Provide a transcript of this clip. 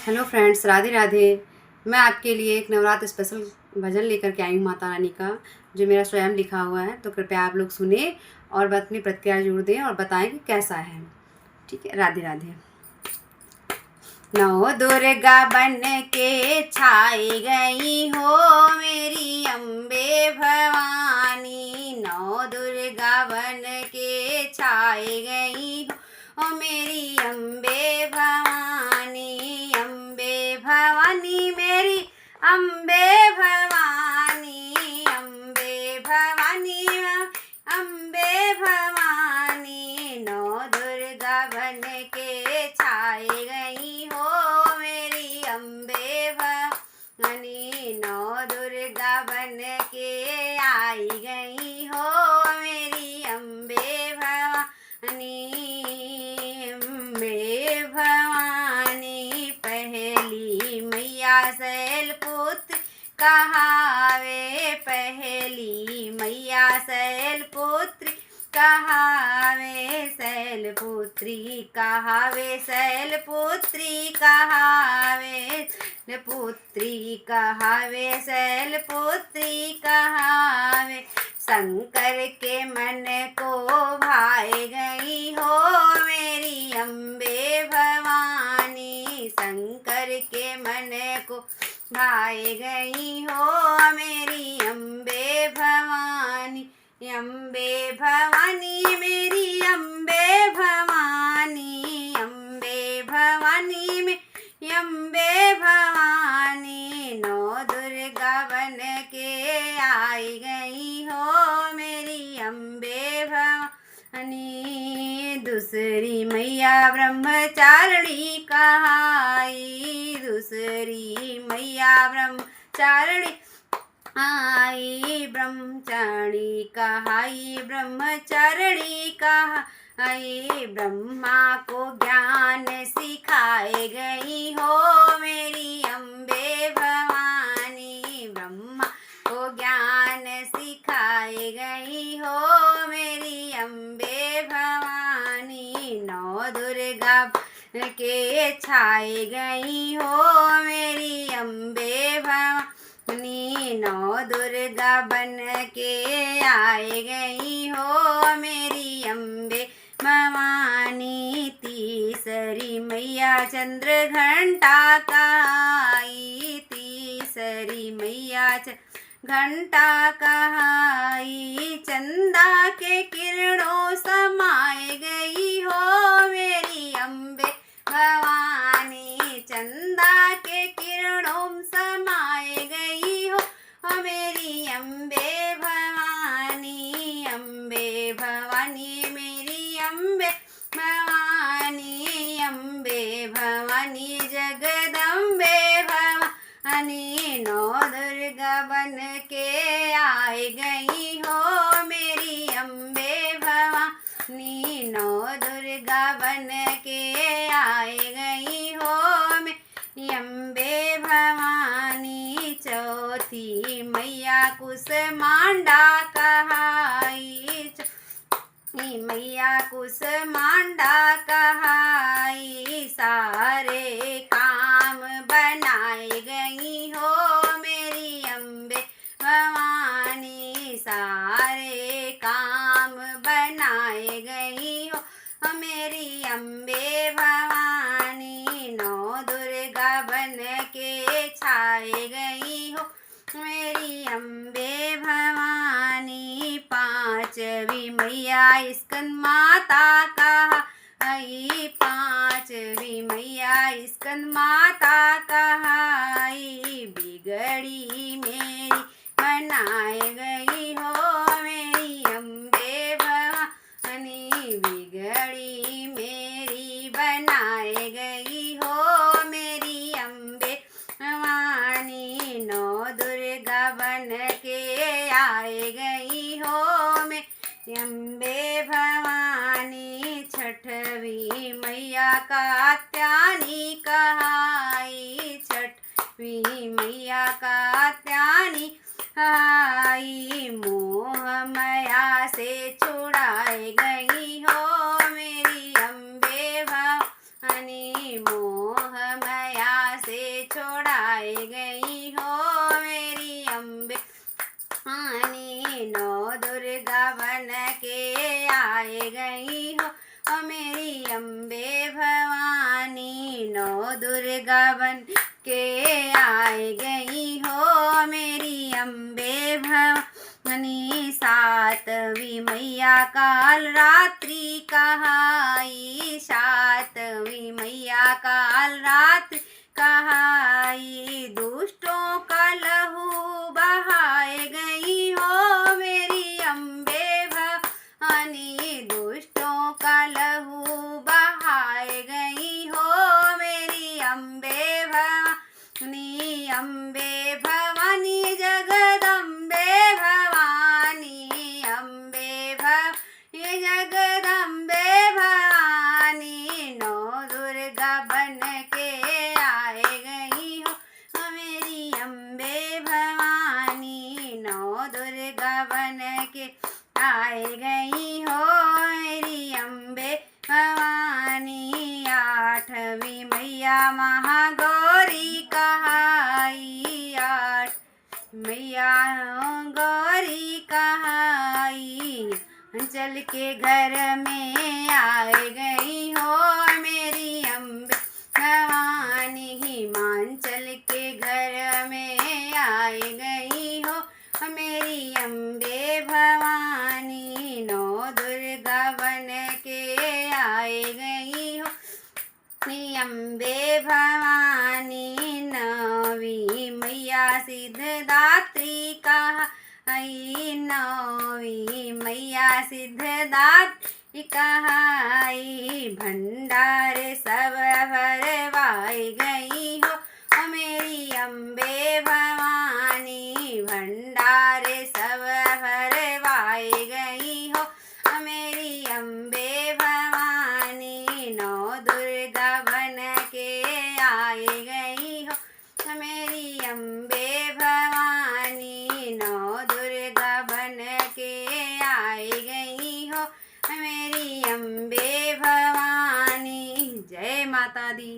Hello friends, Radhe Radhe. मैं आपके लिए एक नवरात्र स्पेशल भजन लेकर के आई हूँ माता रानी का, जो मेरा स्वयं लिखा हुआ है। तो कृपया आप लोग सुने और अपनी प्रतिक्रिया जरूर दें और बताएं कि कैसा है। ठीक है, राधे राधे। नौ दुर्गा बन के छाई गई हो मेरी अम्बे भवानी। नौ दुर्गा बन के छाई गई हो मेरी अम्बे भवानी। अम्बे भवानी मेरी अम्बे भवानी। अम्बे भवानी अम्बे भवानी। नौ दुर्गा बन के छाई गई हो मेरी अम्बे भवानी। नौ दुर्गा बन के आई गई हो मेरी अम्बे भवानी। अम्बे भवानी पहली मैया शैलपुत्री कहावे। पहली मैया शैलपुत्री कहावे। शैलपुत्री कहावे। शैलपुत्री कहावे। पुत्री कहावे। शैलपुत्री कहावे। शंकर के मन को भाए गई हो मेरी अम्बे भवानी। शंकर के मन को भाए गई हो मेरी अम्बे भवानी। अम्बे भवानी मेरी अम्बे भवानी। अम्बे भवानी में अम्बे भवानी। नौ दुर्गा बन के आई गई हो मेरी अम्बे भवानी। दूसरी मैया ब्रह्मचारिणी कहाई। दूसरी मैया ब्रह्मचारिणी आई। ब्रह्मचारिणी कहाई। ब्रह्मचारिणी कहाई। ब्रह्मा को ज्ञान सिखाए गई हो मेरी अम्बे भवानी। ब्रह्मा को ज्ञान सिखाए गई हो मेरी अम्बे भवानी। नौ दुर्गा के छाए गई हो मेरी अम्बे भवानी। नौ दुर्गा बन के आए गई हो मेरी अम्बे भवानी। तीसरी मैया चंद्र घंटा कहाई। तीसरी मैया घंटा कहाई। चंदा के किरणों समाए गई हो मेरी अम्बे भवानी। चंदा के किरणों समाए गई हो मेरी अम्बे भवानी। अम्बे भवानी मेरी अम्बे भवानी। अम्बे भवानी जगदम्बे भवानी। नौ दुर्गा बन के आई गई हो मेरी अम्बे भवानी। नौ दुर्गा बन के आई गई हो मेरी अम्बे भवानी। चौथी मैया कुसमांडा कहाई। मैया कुसमांडा कहाई। सारे काम बनाए गई हो मेरी अम्बे भवानी। सारे काम बनाए गई हो मेरी अम्बे भवानी। नौ दुर्गा बन के छाए गई हो मेरी अम्बे भवानी। पांचवी मैया स्कंद माता कहाई। पांचवी मैया स्कंद माता कहाई। बिगड़ी मेरी बनाए गई हो मेरी अम्बे भवानी। बिगड़ी मेरी बनाए गई हो मेरी अम्बे भवानी। नौ दुर्गा बन के आए गई हो मेरी अम्बे भवानी। छठवीं मैया कात्यायनी कहाई। छठवीं मैया कात्यायनी कहाई। मोह माया से छुड़ाई गई हो मेरी अम्बे भवानी। मोह माया गई हो मेरी अम्बे भवानी। नौ दुर्गा बन के आए गई हो मेरी अम्बे भवानी। नौ दुर्गा बन के आए गई हो मेरी अम्बे भवानी। सातवीं मैया काल रात्रि कहाई, सातवीं मैया काल रात्रि कहाई। दुष्टों का लहू बहाए गई हो मेरी अम्बे भवानी। दुष्टों का लहू बहाए गई हो मेरी अम्बे भवानी। अम्बे भवानी जगदम्बे भवानी, अम्बे भवानी जगदम्बे भवानी। नौ दुर्गा बन के आए गई हो मेरी अम्बे भवानी। नौ दुर्गा बन के आए गई हो मेरी अम्बे भवानी। आठवीं मैया महागौरी कहाई, आठ मैया गौरी कहाई। अंचल के घर में आए गई हो मेरी अम्बे भवानी। हिमांचल के घर में आए गई हो मेरी अम्बे भवानी। नौ दुर्गा बन के आए गई हो मेरी अम्बे भवानी। नौवीं मैया सिद्धदात्री कहाई, नौवीं मैया सिद्धदात्री कहाई। भंडार सब भरवाई गई हो मेरी अम्बे भवानी। भंडार सब भरवाई गई हो मेरी अम्बे भवानी। नौ दुर्गा बन के आए गई हो मेरी अम्बे भवानी। नौ दुर्गा बन के आए गई हो मेरी अम्बे भवानी। जय माता दी।